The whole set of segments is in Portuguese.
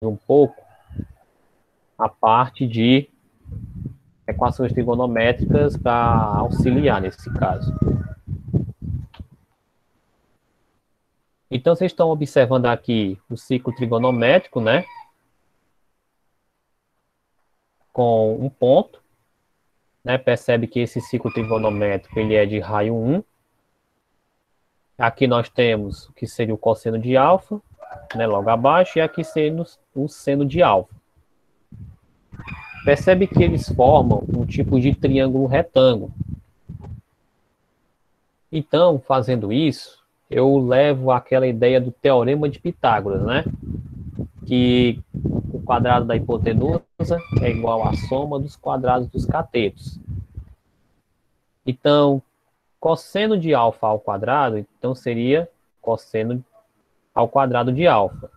um pouco a parte de equações trigonométricas para auxiliar nesse caso. Então, vocês estão observando aqui o ciclo trigonométrico, né? Com um ponto, né? Percebe que esse ciclo trigonométrico ele é de raio 1. Aqui nós temos o que seria o cosseno de alfa, né? Logo abaixo, e aqui sendo o seno de alfa. Percebe que eles formam um tipo de triângulo retângulo. Então, fazendo isso, eu levo aquela ideia do teorema de Pitágoras, né? Que o quadrado da hipotenusa é igual à soma dos quadrados dos catetos. Então, cosseno de alfa ao quadrado, então seria cosseno ao quadrado de alfa.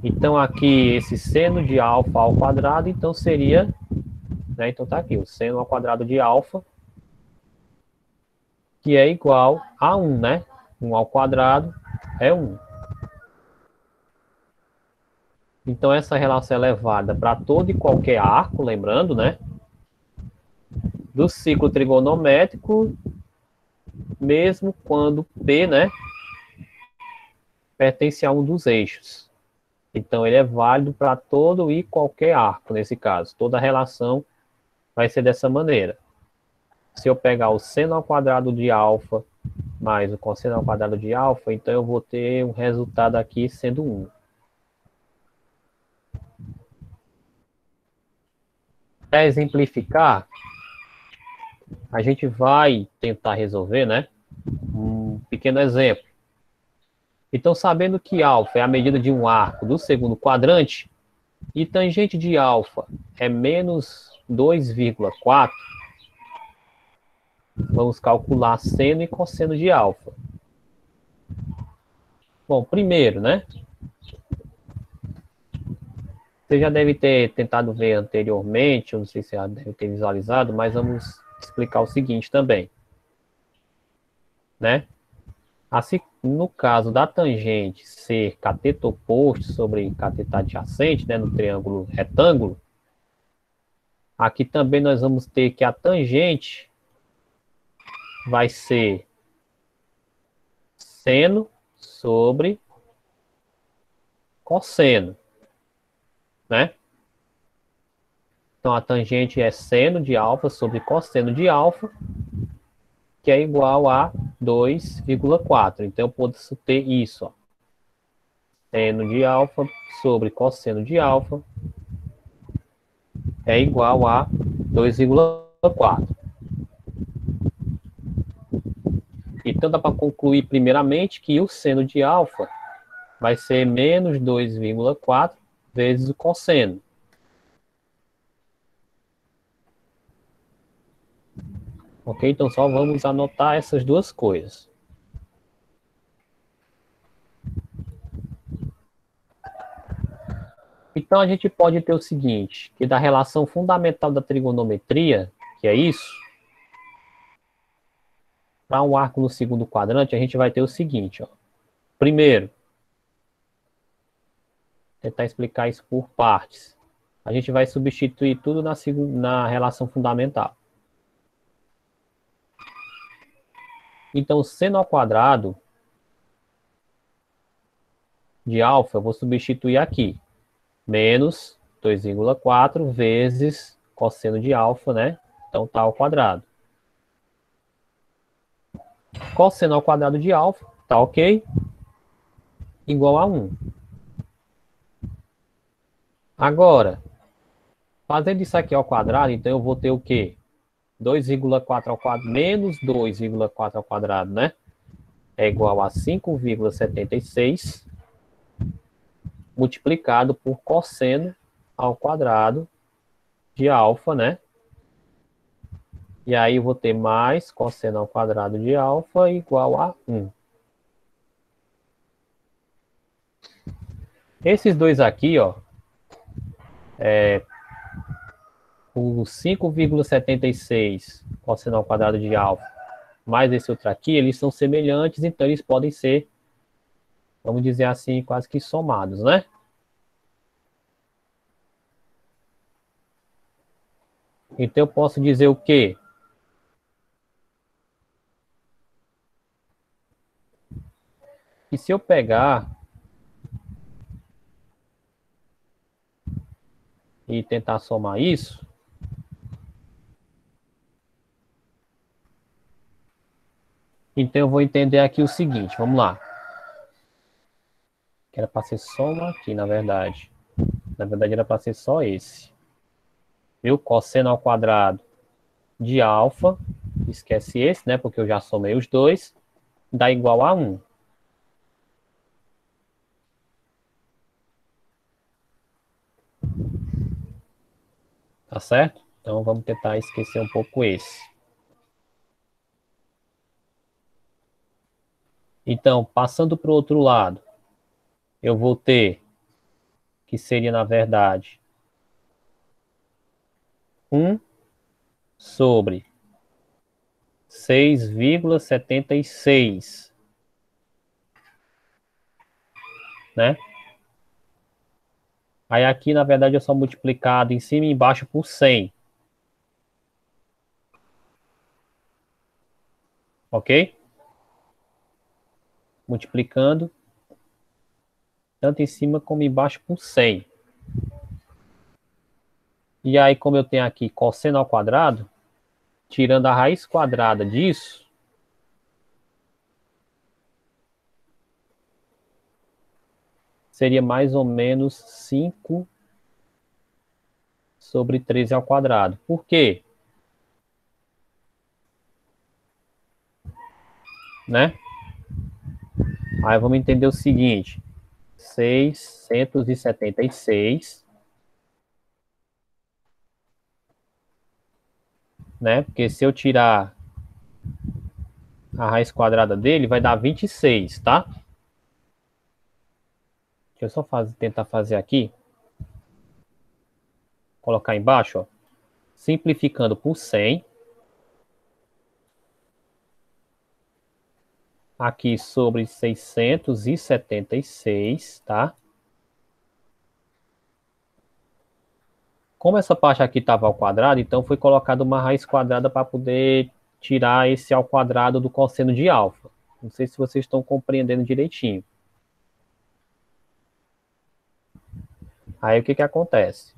Então, aqui, esse seno de alfa ao quadrado, então seria, né? Então, tá aqui, o seno ao quadrado de alfa, que é igual a 1, né? 1 ao quadrado é 1. Então, essa relação é levada para todo e qualquer arco, lembrando, né? Do ciclo trigonométrico, mesmo quando P, né? Pertence a um dos eixos. Então, ele é válido para todo e qualquer arco, nesse caso. Toda relação vai ser dessa maneira. Se eu pegar o seno ao quadrado de alfa mais o cosseno ao quadrado de alfa, então eu vou ter um resultado aqui sendo 1. Para exemplificar, a gente vai tentar resolver, né? Um pequeno exemplo. Então, sabendo que alfa é a medida de um arco do segundo quadrante, e tangente de alfa é menos 2,4, vamos calcular seno e cosseno de alfa. Bom, primeiro, né? Você já deve ter tentado ver anteriormente, eu não sei se já deve ter visualizado, mas vamos explicar o seguinte também, né? Assim, no caso da tangente ser cateto oposto sobre cateto adjacente, né, no triângulo retângulo, aqui também nós vamos ter que a tangente vai ser seno sobre cosseno, né? Então, a tangente é seno de alfa sobre cosseno de alfa, que é igual a 2,4. Então, eu posso ter isso, ó. Seno de alfa sobre cosseno de alfa é igual a 2,4. Então, dá para concluir primeiramente que o seno de alfa vai ser menos 2,4 vezes o cosseno. Ok? Então, só vamos anotar essas duas coisas. Então, a gente pode ter o seguinte, que da relação fundamental da trigonometria, que é isso, para um arco no segundo quadrante, a gente vai ter o seguinte, ó. Primeiro, tentar explicar isso por partes. A gente vai substituir tudo na relação fundamental. Então, seno ao quadrado de alfa, eu vou substituir aqui. Menos 2,4 vezes cosseno de alfa, né? Então, tá ao quadrado. Cosseno ao quadrado de alfa, tá ok? Igual a 1. Agora, fazendo isso aqui ao quadrado, então eu vou ter o quê? 2,4 ao quadrado menos 2,4 ao quadrado, né? É igual a 5,76 multiplicado por cosseno ao quadrado de alfa, né? E aí eu vou ter mais cosseno ao quadrado de alfa igual a 1. Esses dois aqui, ó, o 5,76 cosseno ao quadrado de alfa mais esse outro aqui, eles são semelhantes, então eles podem ser vamos dizer assim, quase que somados, né? Então eu posso dizer o quê? Que se eu pegar e tentar somar isso, então eu vou entender aqui o seguinte, vamos lá. Que era para ser só um aqui, na verdade. Na verdade era para ser só esse. Viu? Cosseno ao quadrado de alfa, esquece esse, né? Porque eu já somei os dois, dá igual a 1. Tá certo? Então vamos tentar esquecer um pouco esse. Então, passando para o outro lado, eu vou ter, que seria na verdade, 1 sobre 6,76, né? Aí aqui, na verdade, é só multiplicado em cima e embaixo por 100. Ok? Multiplicando tanto em cima como embaixo por 100. E aí, como eu tenho aqui cosseno ao quadrado, tirando a raiz quadrada disso, seria mais ou menos 5 sobre 13 ao quadrado. Por quê? Né? Aí vamos entender o seguinte. 676, né? Porque se eu tirar a raiz quadrada dele, vai dar 26, tá? Deixa eu só tentar fazer aqui. Colocar embaixo, ó. Simplificando por 100. Aqui sobre 676, tá? Como essa parte aqui estava ao quadrado, então foi colocada uma raiz quadrada para poder tirar esse ao quadrado do cosseno de alfa. Não sei se vocês estão compreendendo direitinho. Aí o que acontece?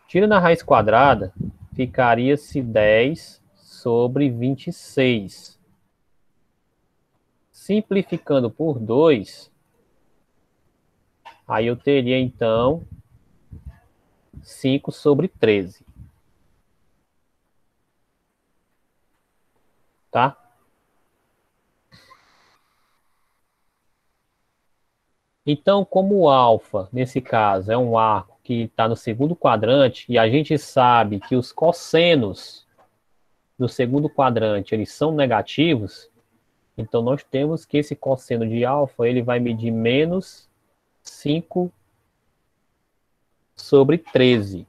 Tirando a raiz quadrada, ficaria-se 10 sobre 26. Simplificando por 2, aí eu teria então 5 sobre 13. Tá? Então, como o alfa, nesse caso, é um arco que está no segundo quadrante, e a gente sabe que os cossenos do segundo quadrante eles são negativos, então nós temos que esse cosseno de alfa ele vai medir menos 5 sobre 13.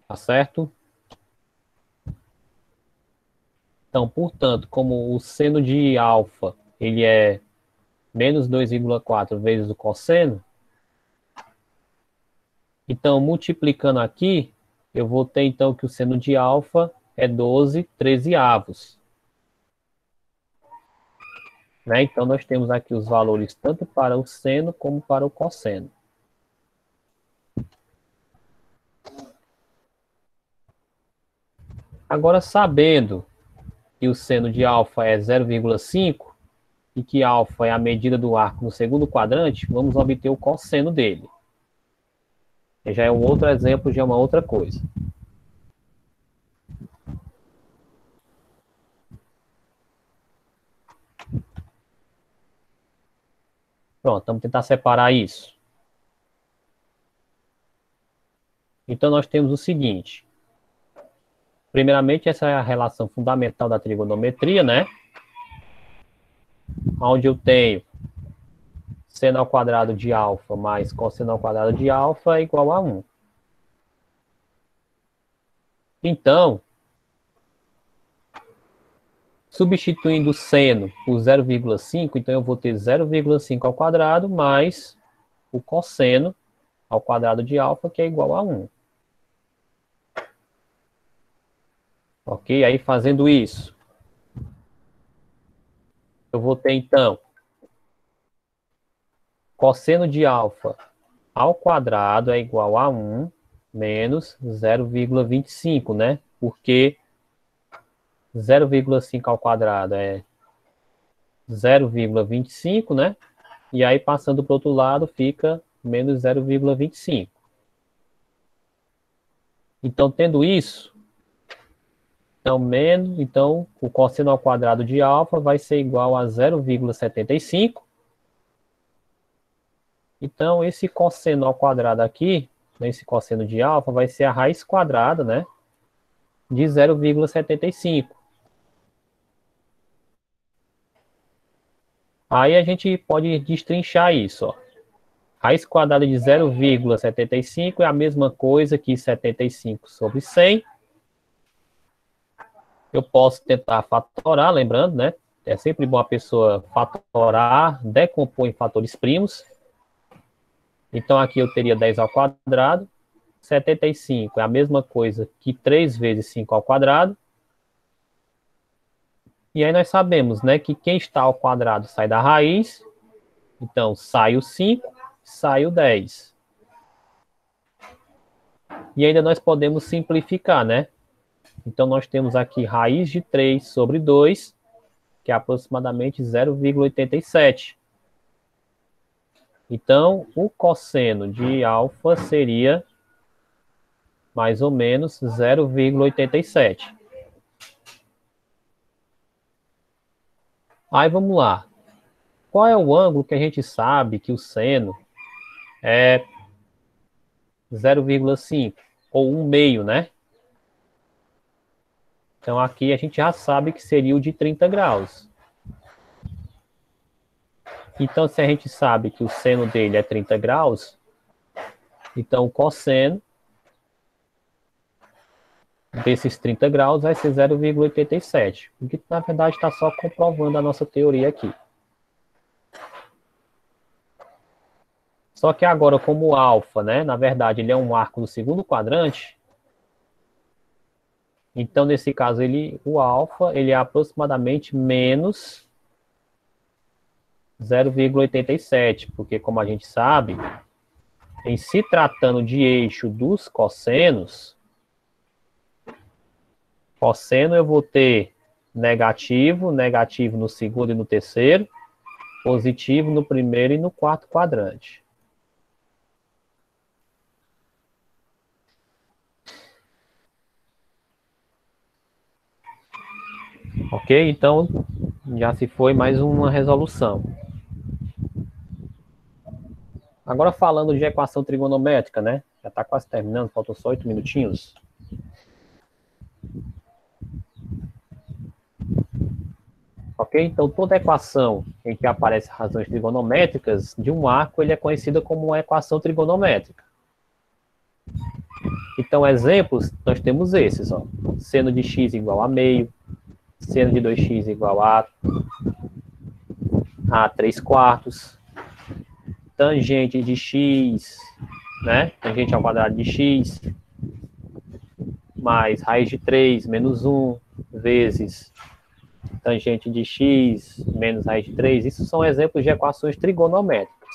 Tá certo? Então, portanto, como o seno de alfa ele é menos 2,4 vezes o cosseno, então, multiplicando aqui, eu vou ter então que o seno de alfa é 12 trezeavos. Né? Então, nós temos aqui os valores tanto para o seno como para o cosseno. Agora, sabendo que o seno de alfa é 0,5 e que alfa é a medida do arco no segundo quadrante, vamos obter o cosseno dele. Já é um outro exemplo de uma outra coisa. Pronto, vamos tentar separar isso. Então, nós temos o seguinte. Primeiramente, essa é a relação fundamental da trigonometria, né? Onde eu tenho seno ao quadrado de alfa mais cosseno ao quadrado de alfa é igual a 1. Então, Substituindo o seno por 0,5, então eu vou ter 0,5 ao quadrado mais o cosseno ao quadrado de alfa, que é igual a 1. Ok? Aí fazendo isso, eu vou ter então cosseno de alfa ao quadrado é igual a 1 menos 0,25, né? Porque 0,5 ao quadrado é 0,25, né? E aí, passando para o outro lado, fica menos 0,25. Então, tendo isso, então, o cosseno ao quadrado de alfa vai ser igual a 0,75. Então, esse cosseno ao quadrado aqui, esse cosseno de alfa, vai ser a raiz quadrada, né? De 0,75. Aí a gente pode destrinchar isso, ó. Raiz quadrada de 0,75 é a mesma coisa que 75 sobre 100. Eu posso tentar fatorar, lembrando, né? É sempre bom a pessoa fatorar, decompor em fatores primos. Então, aqui eu teria 10 ao quadrado. 75 é a mesma coisa que 3 vezes 5 ao quadrado. E aí nós sabemos, né, que quem está ao quadrado sai da raiz. Então, sai o 5, sai o 10. E ainda nós podemos simplificar, né? Então, nós temos aqui raiz de 3 sobre 2, que é aproximadamente 0,87. Então, o cosseno de alfa seria mais ou menos 0,87. Aí, vamos lá. Qual é o ângulo que a gente sabe que o seno é 0,5 ou 1/2, né? Então, aqui a gente já sabe que seria o de 30 graus. Então, se a gente sabe que o seno dele é 30 graus, então o cosseno desses 30 graus vai ser 0,87. O que, na verdade, está só comprovando a nossa teoria aqui. Só que agora, como o alfa, né, na verdade, ele é um arco do segundo quadrante, então, nesse caso, o alfa ele é aproximadamente menos 0,87, porque, como a gente sabe, em se tratando de eixo dos cossenos, cosseno eu vou ter negativo, negativo no segundo e no terceiro, positivo no primeiro e no quarto quadrante. Ok? Então, já se foi mais uma resolução. Agora falando de equação trigonométrica, né? Já está quase terminando, faltam só 8 minutinhos. Ok? Então, toda equação em que aparecem razões trigonométricas de um arco, ele é conhecida como uma equação trigonométrica. Então, exemplos, nós temos esses, ó. Seno de x igual a meio, seno de 2x igual a 3/4, tangente de x, né? Tangente ao quadrado de x, mais raiz de 3 menos 1, vezes tangente de x menos raiz de 3. Isso são exemplos de equações trigonométricas.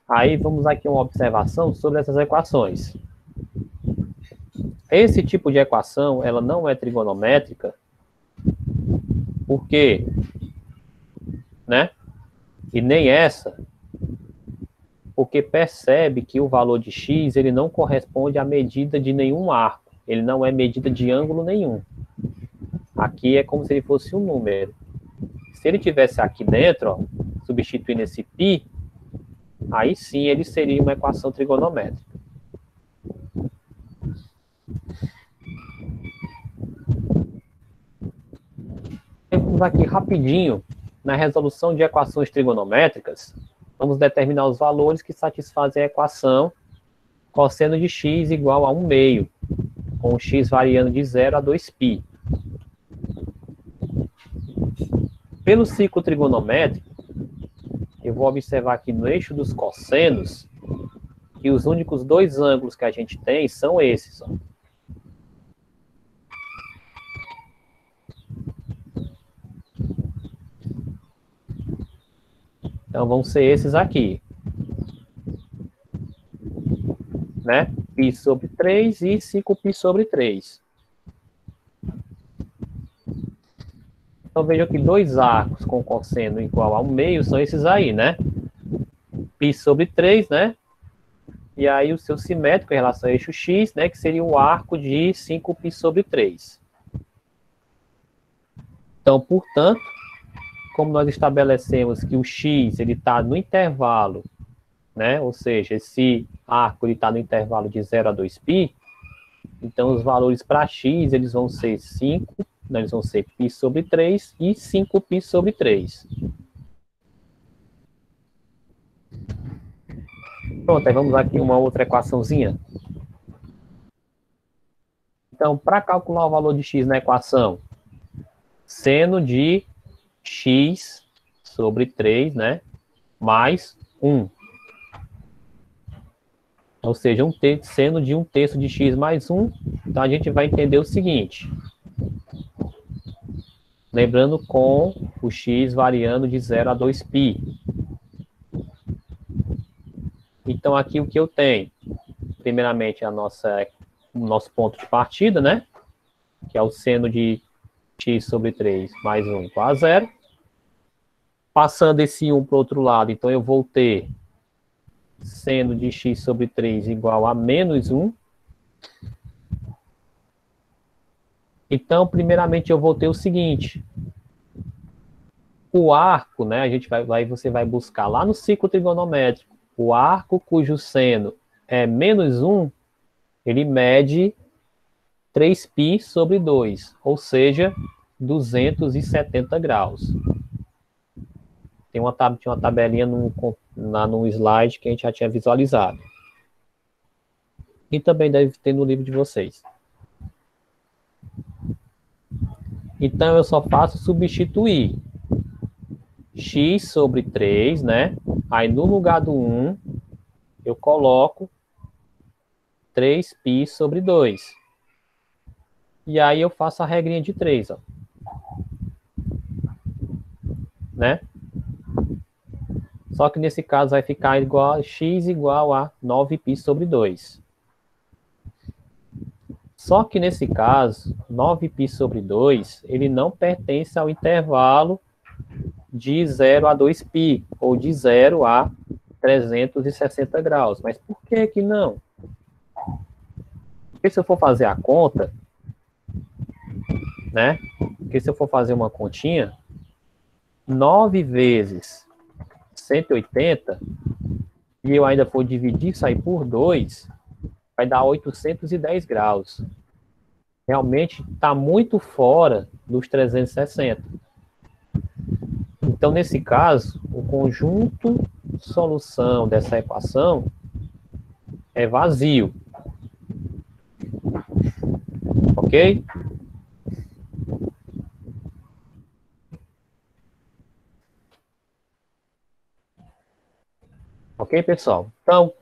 Aí vamos aqui uma observação sobre essas equações. Esse tipo de equação, ela não é trigonométrica, porque, né? E nem essa, porque percebe que o valor de x, ele não corresponde à medida de nenhum arco. Ele não é medida de ângulo nenhum. Aqui é como se ele fosse um número. Se ele tivesse aqui dentro, ó, substituindo esse π, aí sim ele seria uma equação trigonométrica. Vamos aqui rapidinho na resolução de equações trigonométricas. Vamos determinar os valores que satisfazem a equação cosseno de x igual a 1/2, com o x variando de 0 a 2π. pelo ciclo trigonométrico, eu vou observar aqui no eixo dos cossenos que os únicos dois ângulos que a gente tem são esses, ó. Então, vão ser esses aqui, né? Π sobre 3 e 5π sobre 3. Então, vejam que dois arcos com cosseno igual a 1/2 são esses aí, né? Π sobre 3, né? E aí o seu simétrico em relação ao eixo X, né? Que seria o arco de 5π sobre 3. Então, portanto, como nós estabelecemos que o X ele está no intervalo, né? Ou seja, esse arco está no intervalo de 0 a 2π, então os valores para X eles vão ser 5, né? Eles vão ser π sobre 3 e 5π sobre 3. Pronto, aí vamos aqui uma outra equaçãozinha. Então, para calcular o valor de X na equação, seno de X sobre 3, né? Mais 1. Ou seja, seno de 1/3 de X mais 1. Então, a gente vai entender o seguinte. Lembrando com o X variando de 0 a 2π. Então, aqui o que eu tenho? Primeiramente, o nosso ponto de partida, né? Que é o seno de X sobre 3 mais 1 igual a 0. Passando esse 1 para o outro lado, então eu vou ter seno de X sobre 3 igual a menos 1. Então, primeiramente, eu vou ter o seguinte. O arco, né? Você vai buscar lá no ciclo trigonométrico. O arco cujo seno é menos 1, ele mede 3π sobre 2, ou seja, 270 graus. Tinha uma tabelinha no slide que a gente já tinha visualizado. E também deve ter no livro de vocês. Então, eu só faço substituir X sobre 3, né? Aí, no lugar do 1, eu coloco 3π sobre 2. E aí, eu faço a regrinha de 3, ó. Né? Só que nesse caso vai ficar igual X igual a 9π sobre 2. Só que nesse caso, 9π sobre 2, ele não pertence ao intervalo de 0 a 2π, ou de 0 a 360 graus. Mas por que que não? Porque se eu for fazer a conta, né? Porque se eu for fazer uma continha, 9 vezes 180, e eu ainda for dividir isso aí por 2, vai dar 810 graus. Realmente está muito fora dos 360. Então, nesse caso, o conjunto solução dessa equação é vazio. Ok? Ok, pessoal? Então,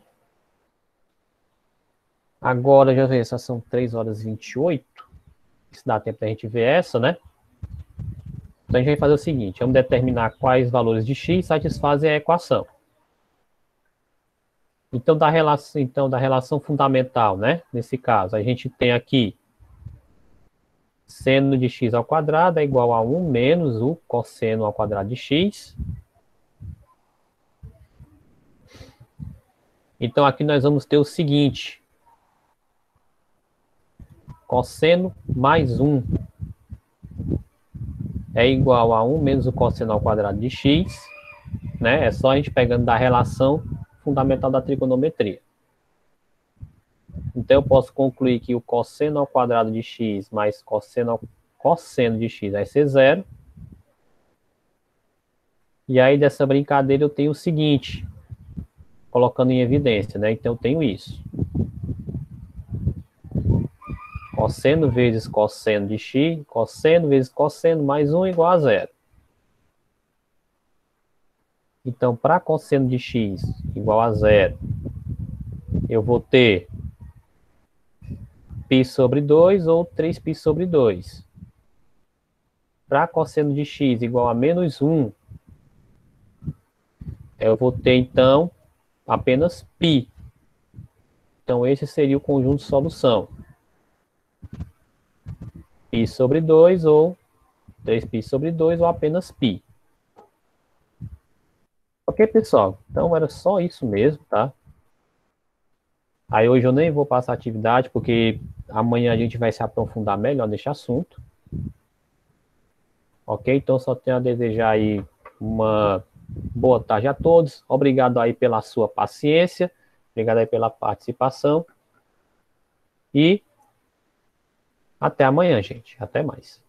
agora já vê, essas são 3h28. Se dá tempo da gente ver essa, né? Então, a gente vai fazer o seguinte, vamos determinar quais valores de X satisfazem a equação. Então, da relação fundamental, né? Nesse caso, a gente tem aqui seno de x ao quadrado é igual a 1 menos o cosseno ao quadrado de x. Então, aqui nós vamos ter o seguinte. Cosseno mais 1 é igual a 1 menos o cosseno ao quadrado de x. Né? É só a gente pegando da relação fundamental da trigonometria. Então, eu posso concluir que o cosseno ao quadrado de x mais cosseno de x vai ser 0. E aí, dessa brincadeira, eu tenho o seguinte, colocando em evidência, né? Então, eu tenho isso. Cosseno vezes cosseno de x, cosseno vezes cosseno mais 1 igual a 0. Então, para cosseno de x igual a zero, eu vou ter π sobre 2 ou 3π sobre 2. Para cosseno de x igual a menos 1, eu vou ter, então, apenas π. Então, esse seria o conjunto de solução. π sobre 2 ou 3π sobre 2 ou apenas π. Ok, pessoal? Então, era só isso mesmo, tá? Aí hoje eu nem vou passar atividade, porque amanhã a gente vai se aprofundar melhor nesse assunto. Ok? Então, só tenho a desejar aí uma boa tarde a todos. Obrigado aí pela sua paciência. Obrigado aí pela participação. E até amanhã, gente. Até mais.